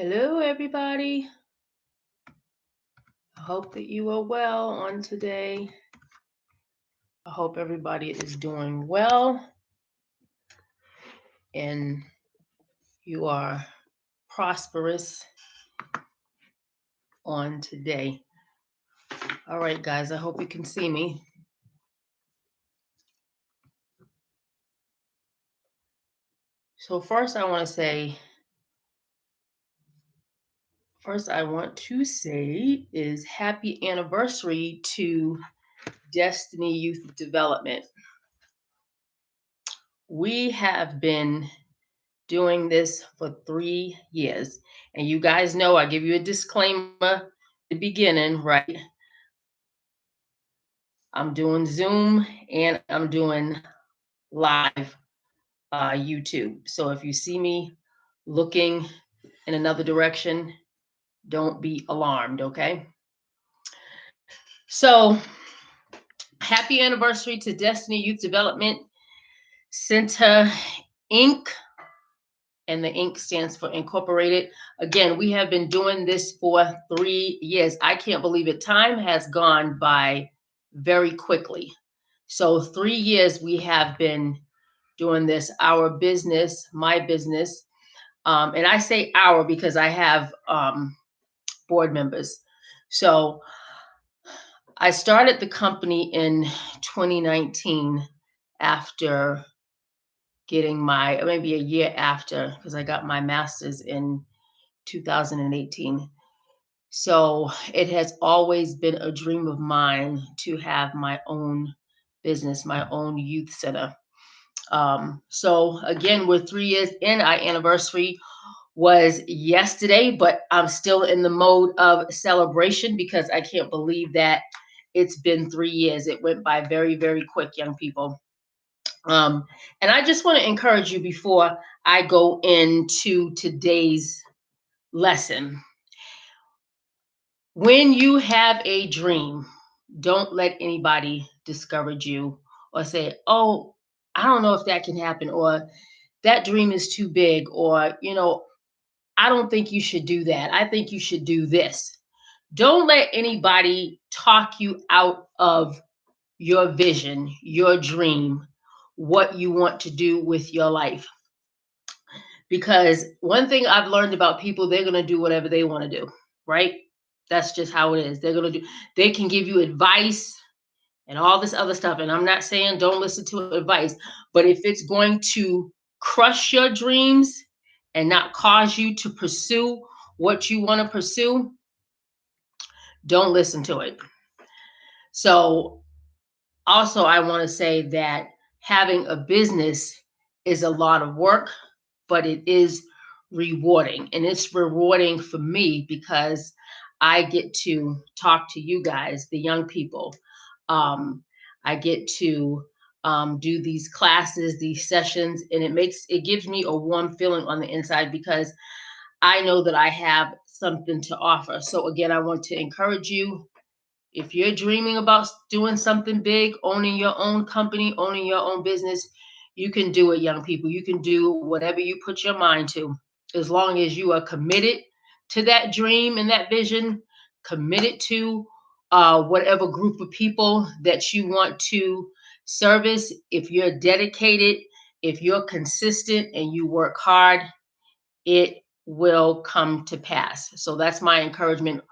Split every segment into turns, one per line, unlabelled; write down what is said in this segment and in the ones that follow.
Hello, everybody. I hope that you are well on today. I hope everybody is doing well and you are prosperous on today. All right, guys, I hope you can see me. So, first, I want to say is happy anniversary to Destiny Youth Development. We have been doing this for 3 years. And you guys know I give you a disclaimer at the beginning, right? I'm doing Zoom and I'm doing live YouTube. So if you see me looking in another direction, don't be alarmed, okay? So happy anniversary to Destiny Youth Development Center Inc. And the Inc. stands for Incorporated. Again, we have been doing this for 3 years. I can't believe it. Time has gone by very quickly. So 3 years we have been doing this, our business, my business. And I say our because I have board members. So I started the company in 2019 after getting maybe a year after, because I got my master's in 2018. So it has always been a dream of mine to have my own business, my own youth center. So again, we're 3 years in. Our anniversary was yesterday, but I'm still in the mode of celebration because I can't believe that it's been 3 years. It went by very, very quick, young people. And I just want to encourage you before I go into today's lesson. When you have a dream, don't let anybody discourage you or say, oh, I don't know if that can happen, or that dream is too big, or, I don't think you should do that. I think you should do this. Don't let anybody talk you out of your vision, your dream, what you want to do with your life. Because one thing I've learned about people, they're going to do whatever they want to do, right? That's just how it is. They can give you advice and all this other stuff. And I'm not saying don't listen to advice, but if it's going to crush your dreams and not cause you to pursue what you want to pursue, don't listen to it. So, also, I want to say that having a business is a lot of work, but it is rewarding. And it's rewarding for me because I get to talk to you guys, the young people. I get to do these classes, these sessions, and it gives me a warm feeling on the inside because I know that I have something to offer. So again, I want to encourage you. If you're dreaming about doing something big, owning your own company, owning your own business, you can do it, young people. You can do whatever you put your mind to, as long as you are committed to that dream and that vision, committed to whatever group of people that you want to service. If you're dedicated, if you're consistent and you work hard, it will come to pass. So that's my encouragement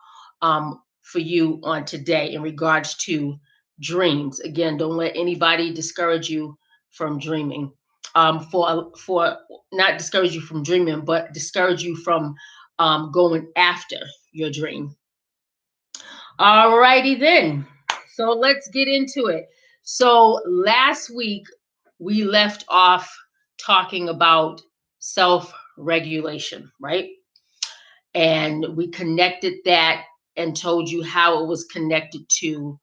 for you on today in regards to dreams. Again, don't let anybody discourage you from dreaming. For not discourage you from dreaming, but discourage you from going after your dream. All righty then. So let's get into it. So last week we left off talking about self regulation, right? And we connected that and told you how it was connected to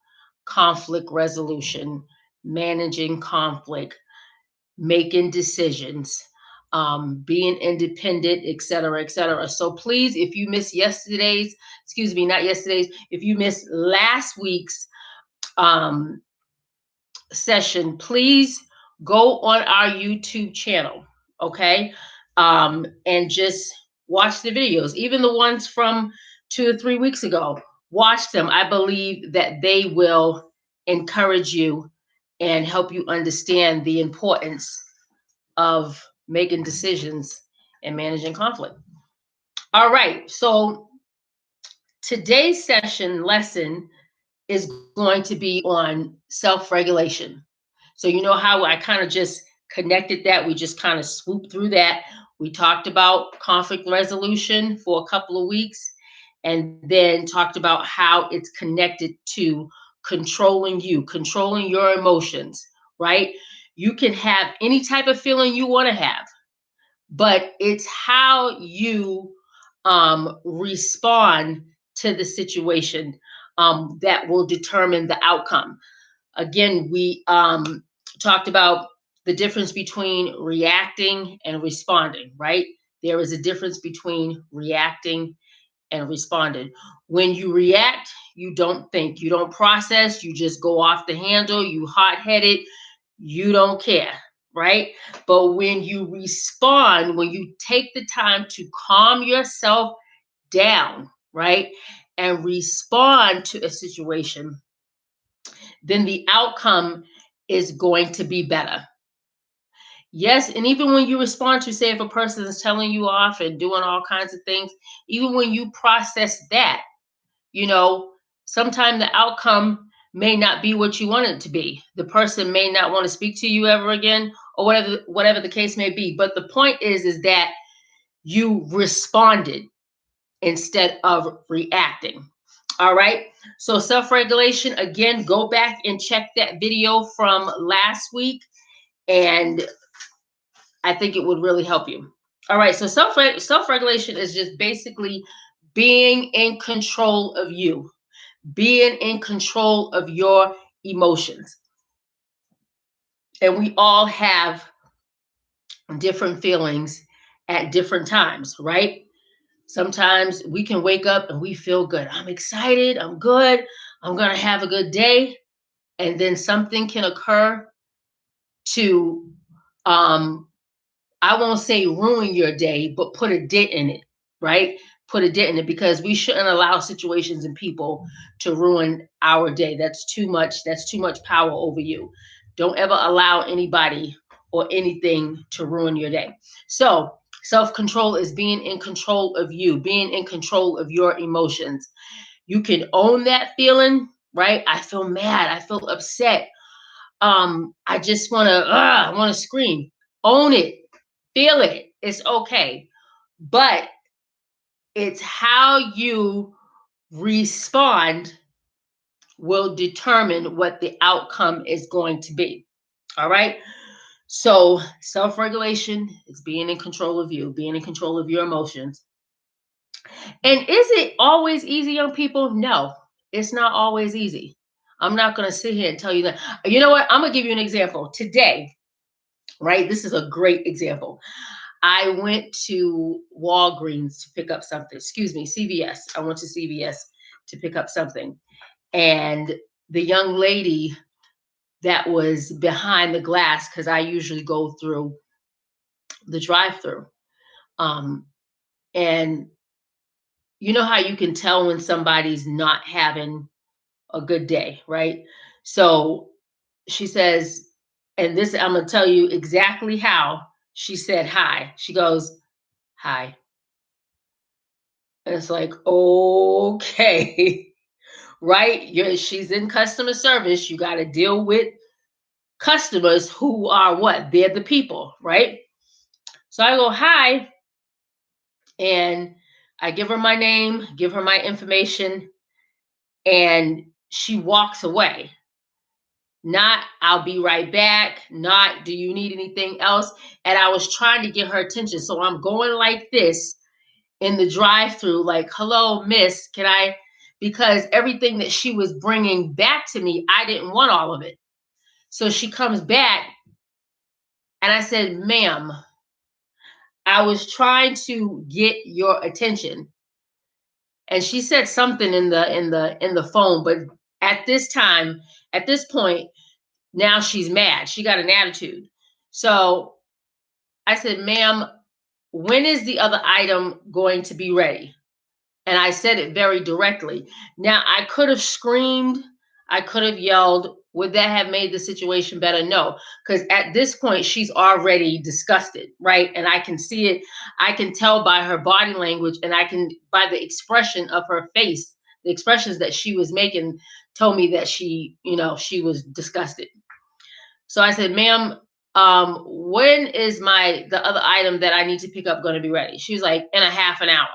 conflict resolution, managing conflict, making decisions, being independent, et cetera, et cetera. So please, if you missed if you missed last week's um, session, please go on our YouTube channel, okay? And just Watch the videos, even the ones from 2 or 3 weeks ago. Watch them. I believe that they will encourage you and help you understand the importance of making decisions and managing conflict. All right. So today's session lesson is going to be on self regulation. So, you know how I kind of just connected that? We just kind of swooped through that. We talked about conflict resolution for a couple of weeks and then talked about how it's connected to controlling you, controlling your emotions, right? You can have any type of feeling you want to have, but it's how you respond to the situation that will determine the outcome. Again, we talked about the difference between reacting and responding, right? There is a difference between reacting and responding. When you react, you don't think, you don't process, you just go off the handle, you hot headed, you don't care, right? But when you respond, when you take the time to calm yourself down, right, and respond to a situation, then the outcome is going to be better. Yes, and even when you respond to, say, if a person is telling you off and doing all kinds of things, even when you process that, you know, sometimes the outcome may not be what you want it to be. The person may not want to speak to you ever again, or whatever the case may be. But the point is that you responded instead of reacting. All right. So self-regulation, again, go back and check that video from last week, and I think it would really help you. All right. So self-regulation is just basically being in control of you, being in control of your emotions. And we all have different feelings at different times, right? Sometimes we can wake up and we feel good. I'm excited. I'm good. I'm going to have a good day. And then something can occur to, I won't say ruin your day, but put a dent in it, right? Put a dent in it, because we shouldn't allow situations and people to ruin our day. That's too much. That's too much power over you. Don't ever allow anybody or anything to ruin your day. So, self control is being in control of you, being in control of your emotions. You can own that feeling, right? I feel mad. I feel upset. I just want to scream. Own it. Feel it. It's okay. But it's how you respond will determine what the outcome is going to be. All right. So self-regulation is being in control of you, being in control of your emotions. And is it always easy on people? No, it's not always easy. I'm not going to sit here and tell you that. You know what? I'm going to give you an example. Today, right? This is a great example. I went to Walgreens to pick up something. Excuse me, CVS. I went to CVS to pick up something. And the young lady that was behind the glass, because I usually go through the drive-through. Um, and you know how you can tell when somebody's not having a good day, right? So she says, and this, I'm going to tell you exactly how she said hi. She goes, hi. And it's like, okay, right? She's in customer service. You got to deal with customers who are what? They're the people, right? So I go, hi. And I give her my name, give her my information, and she walks away. Not, I'll be right back. Not, do you need anything else? And I was trying to get her attention. So I'm going like this in the drive-through, like, hello, miss, can I? Because everything that she was bringing back to me, I didn't want all of it. So she comes back, and I said, ma'am, I was trying to get your attention. And she said something in the phone, but at this time, at this point, now she's mad. She got an attitude. So I said, ma'am, when is the other item going to be ready? And I said it very directly. Now, I could have screamed, I could have yelled. Would that have made the situation better? No, because at this point, she's already disgusted, right? And I can see it. I can tell by her body language and I can, by the expression of her face, the expressions that she was making told me that she was disgusted. So I said, ma'am, when is the other item that I need to pick up going to be ready? She was like, in a half an hour.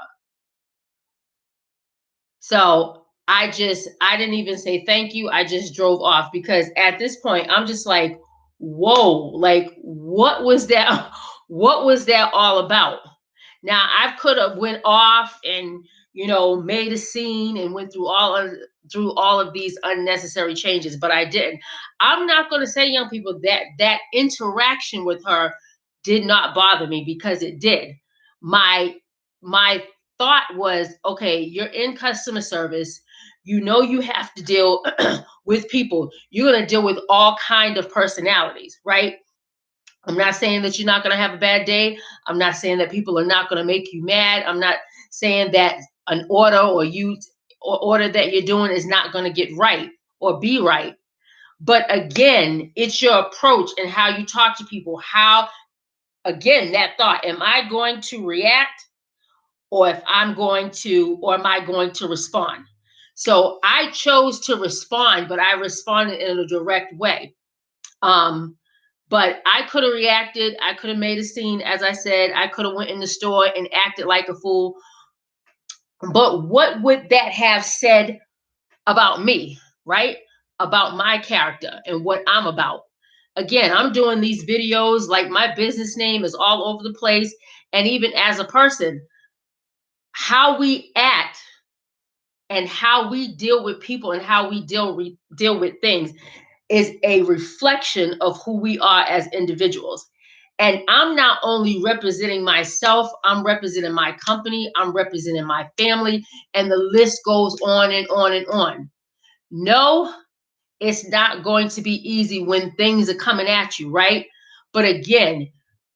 So I didn't even say thank you. I just drove off because at this point I'm just like, whoa, like what was that? What was that all about? Now I could have went off and made a scene and went through all of these unnecessary changes, but I didn't. I'm not going to say, young people, that that interaction with her did not bother me, because it did. My my thought was, okay, you're in customer service, you have to deal with people, you're going to deal with all kind of personalities, right? I'm not saying that you're not going to have a bad day. I'm not saying that people are not going to make you mad. I'm not saying that an order or order that you're doing is not going to get right or be right. But again, it's your approach and how you talk to people. How, again, that thought, am I going to react, or am I going to respond? So I chose to respond, but I responded in a direct way. Um, but I could have reacted. I could have made a scene, as I said. I could have went in the store and acted like a fool. But what would that have said about me, right? About my character and what I'm about. Again, I'm doing these videos, like my business name is all over the place. And even as a person, how we act and how we deal with people and how we deal with things is a reflection of who we are as individuals. And I'm not only representing myself, I'm representing my company, I'm representing my family, and the list goes on and on and on. No, it's not going to be easy when things are coming at you, right? But again,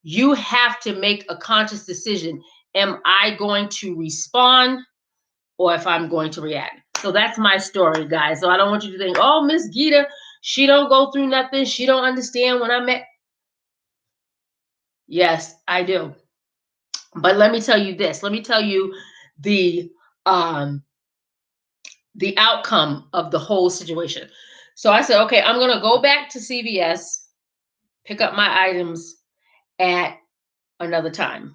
you have to make a conscious decision. Am I going to respond, or if I'm going to react? So that's my story, guys. So I don't want you to think, oh, Miss Gita, she don't go through nothing. She don't understand when I'm at. Yes, I do. But let me tell you this. Let me tell you the um the outcome of the whole situation. So I said, okay, I'm gonna go back to CVS, pick up my items at another time.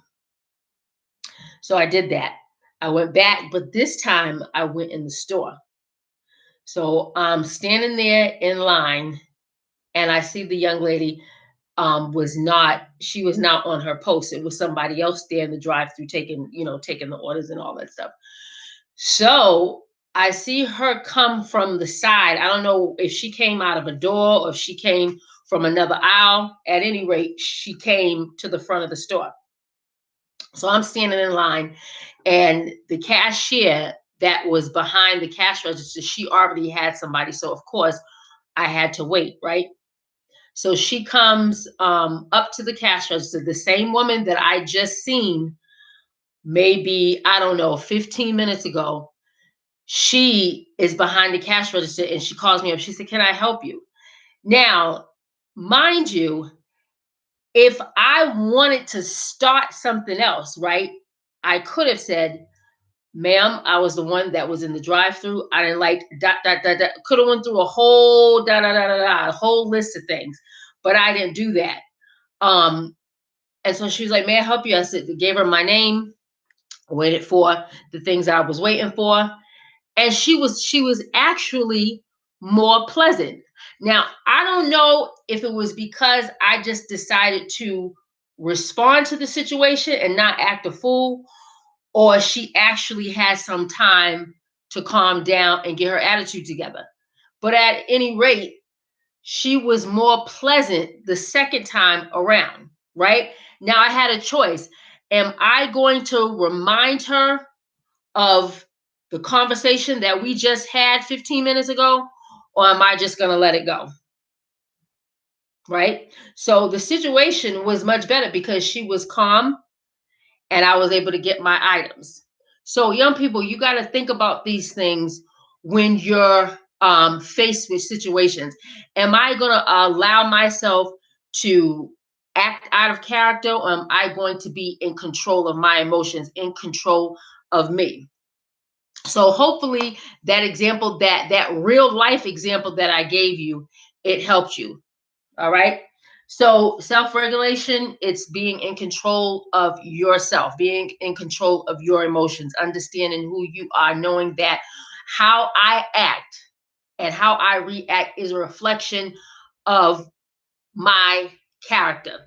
So I did that. I went back, but this time I went in the store. So I'm standing there in line, and I see the young lady was not on her post. It was somebody else there in the drive-through taking the orders and all that stuff. So I see her come from the side. I don't know if she came out of a door or if she came from another aisle. At any rate, she came to the front of the store. So I'm standing in line, and the cashier that was behind the cash register, she already had somebody. So of course I had to wait, right? So she comes up to the cash register, the same woman that I just seen maybe, I don't know, 15 minutes ago. She is behind the cash register and she calls me up. She said, can I help you? Now, mind you, if I wanted to start something else, right, I could have said, ma'am, I was the one that was in the drive-through. I didn't like dot dot dot dot. Could have went through a whole da da da da da, a whole list of things, but I didn't do that. Um, and so she was like, "May I help you?" I said, gave her my name, waited for the things I was waiting for, and she was actually more pleasant. Now, I don't know if it was because I just decided to respond to the situation and not act a fool, or she actually had some time to calm down and get her attitude together. But at any rate, she was more pleasant the second time around, right? Now I had a choice. Am I going to remind her of the conversation that we just had 15 minutes ago, or am I just going to let it go? Right? So the situation was much better because she was calm and I was able to get my items. So, young people, you got to think about these things when you're faced with situations. Am I going to allow myself to act out of character, or am I going to be in control of my emotions, in control of me? So hopefully that example, that real life example that I gave you, it helped you. All right. So self-regulation, it's being in control of yourself, being in control of your emotions, understanding who you are, knowing that how I act and how I react is a reflection of my character.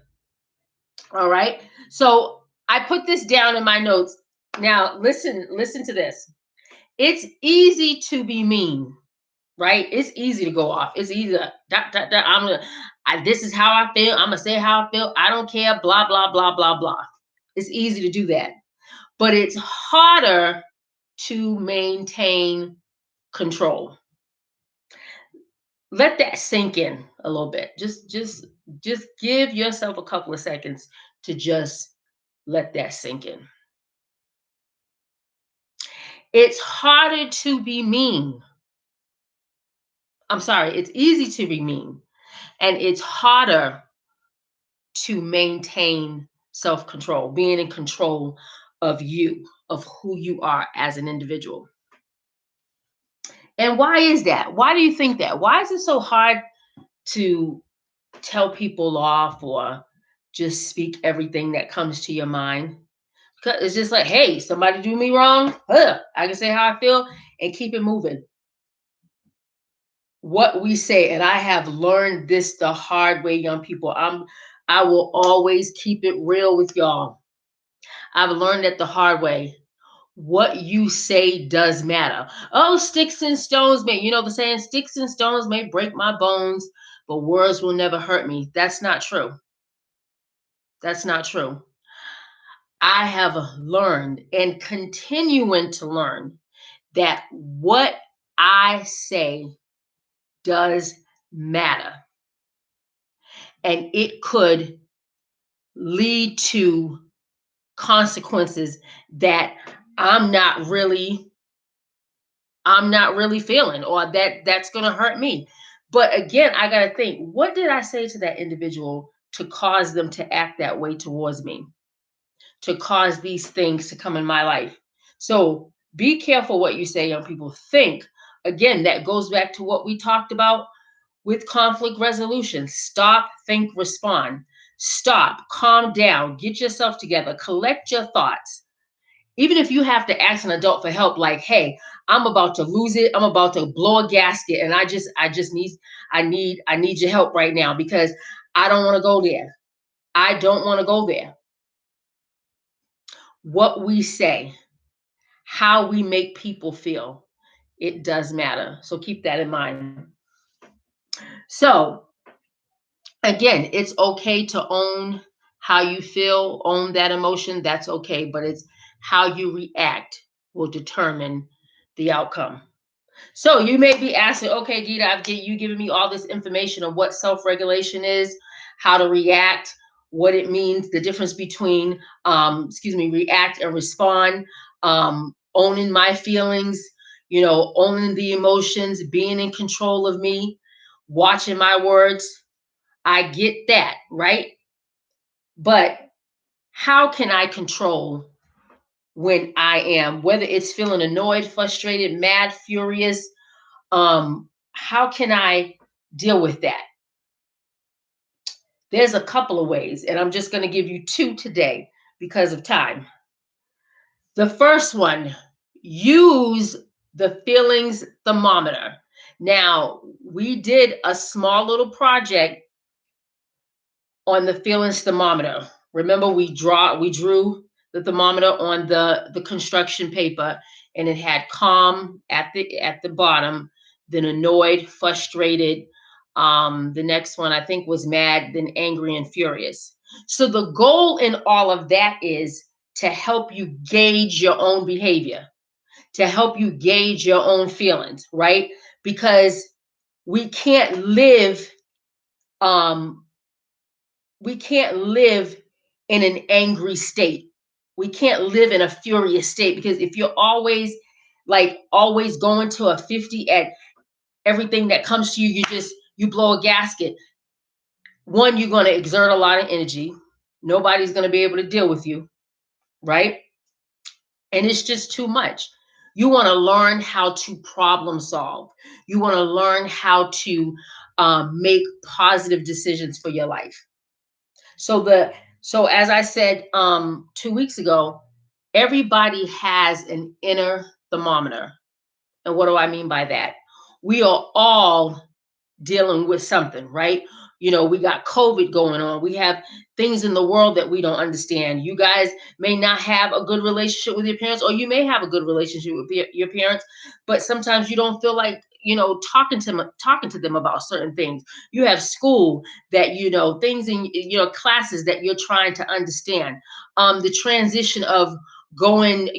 All right. So I put this down in my notes. Now listen to this. It's easy to be mean, right? It's easy to go off. It's easy to this is how I feel. I'm gonna say how I feel. I don't care. Blah blah blah blah blah. It's easy to do that, but it's harder to maintain control. Let that sink in a little bit. Just give yourself a couple of seconds to just let that sink in. It's harder to be mean. I'm sorry. It's easy to be mean, and it's harder to maintain self control, being in control of you, of who you are as an individual. And why is that? Why do you think that? Why is it so hard to tell people off or just speak everything that comes to your mind? Because it's just like, hey, somebody do me wrong. I can say how I feel and keep it moving. What we say, and I have learned this the hard way, young people. I will always keep it real with y'all. I've learned it the hard way. What you say does matter. Oh, sticks and stones may, the saying, sticks and stones may break my bones, but words will never hurt me. That's not true. That's not true. I have learned and continuing to learn that what I say does matter. And it could lead to consequences that I'm not really I'm not really feeling, or that's going to hurt me. But again, I got to think, what did I say to that individual to cause them to act that way towards me, to cause these things to come in my life? So be careful what you say, young people. Think. Again, that goes back to what we talked about with conflict resolution. Stop, think, respond. Stop, calm down, get yourself together, collect your thoughts. Even if you have to ask an adult for help, like, hey, I'm about to lose it, I'm about to blow a gasket, and I just need your help right now because I don't want to go there. I don't want to go there. What we say, how we make people feel, it does matter. So keep that in mind. So again, it's okay to own how you feel, own that emotion, that's okay, but it's how you react will determine the outcome. So you may be asking, okay, Gita, you giving me all this information on what self-regulation is, how to react, what it means, the difference between, react and respond, owning my feelings, owning the emotions, being in control of me, watching my words. I get that, right? But how can I control when I am, whether it's feeling annoyed, frustrated, mad, furious? How can I deal with that? There's a couple of ways, and I'm just going to give you two today because of time. The first one, use the feelings thermometer. Now, we did a small little project on the feelings thermometer. Remember, we drew the thermometer on the construction paper, and it had calm at the bottom, then annoyed, frustrated. The next one I think was mad, then angry and furious. So the goal in all of that is to help you gauge your own behavior, to help you gauge your own feelings, right? Because we can't live um, we can't live in an angry state. We can't live in a furious state, because if you're always like always going to a 50 at everything that comes to you, you blow a gasket. One, you're going to exert a lot of energy. Nobody's going to be able to deal with you, right? And it's just too much. You want to learn how to problem solve. You want to learn how to make positive decisions for your life. So as I said 2 weeks ago, everybody has an inner thermometer. And what do I mean by that? We are all dealing with something, right? We got COVID going on. We have things in the world that we don't understand. You guys may not have a good relationship with your parents, or you may have a good relationship with your parents, but sometimes you don't feel like, talking to them about certain things. You have school that, things in your classes that you're trying to understand. The transition of going,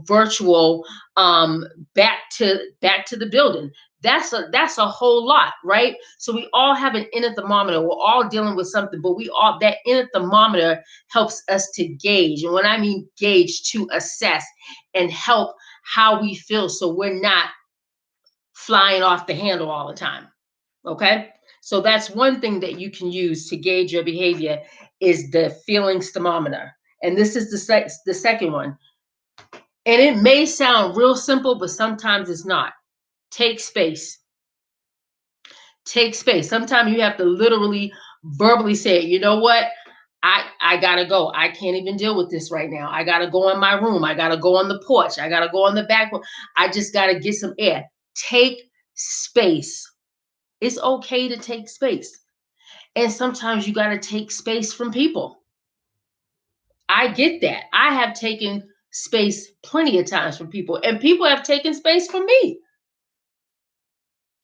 virtual, back to the building, that's a whole lot, right? So we all have an inner thermometer. We're all dealing with something, but we all that inner thermometer helps us to gauge. And when I mean gauge, to assess and help how we feel, so we're not flying off the handle all the time. Okay? So that's one thing that you can use to gauge your behavior, is the feelings thermometer. And this is the second one. And it may sound real simple, but sometimes it's not. Take space. Take space. Sometimes you have to literally verbally say, you know what? I gotta go. I can't even deal with this right now. I gotta go in my room. I gotta go on the porch. I gotta go on the back. I just gotta get some air. Take space. It's okay to take space. And sometimes you gotta take space from people. I get that. I have taken space plenty of times from people, and people have taken space from me.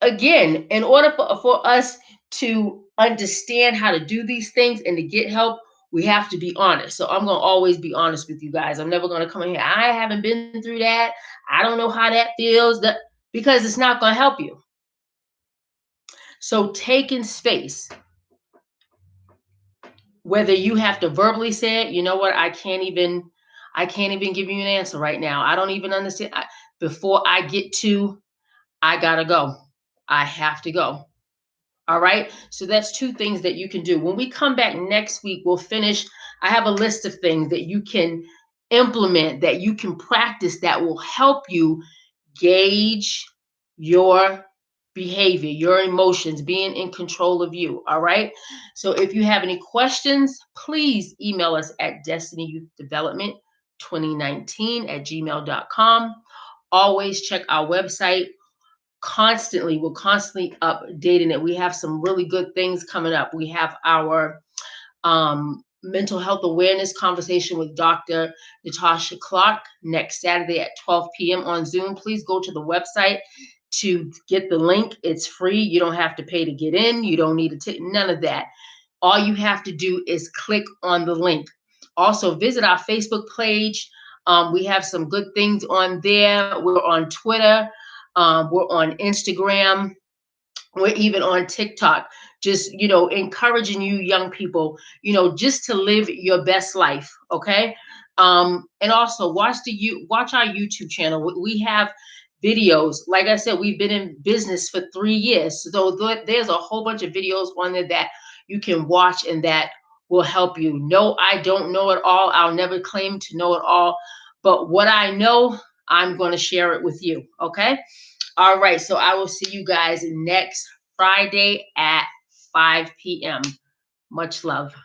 Again, in order for us to understand how to do these things and to get help, we have to be honest. So I'm going to always be honest with you guys. I'm never going to come in here, I haven't been through that, I don't know how that feels, because it's not going to help you. So taking space, whether you have to verbally say it, you know what, I can't even give you an answer right now. I don't even understand. Before I get to, I gotta go. I have to go. All right. So that's two things that you can do. When we come back next week, we'll finish. I have a list of things that you can implement, that you can practice, that will help you gauge your behavior, your emotions, being in control of you. All right. So if you have any questions, please email us at destinyyouthdevelopment2019@gmail.com. Always check our website. We're constantly updating it. We have some really good things coming up. We have our mental health awareness conversation with Dr. Natasha Clark next Saturday at 12 p.m. on Zoom. Please go to the website to get the link. It's free. You don't have to pay to get in. You don't need to none of that. All you have to do is click on the link. Also, visit our Facebook page. We have some good things on there. We're on Twitter. We're on Instagram. We're even on TikTok. Just, encouraging you young people, just to live your best life. Okay. And also watch our YouTube channel. We have videos. Like I said, we've been in business for 3 years. So there's a whole bunch of videos on there that you can watch and that will help you. No, I don't know it all. I'll never claim to know it all. But what I know, I'm going to share it with you. Okay. All right. So I will see you guys next Friday at 5 p.m. Much love.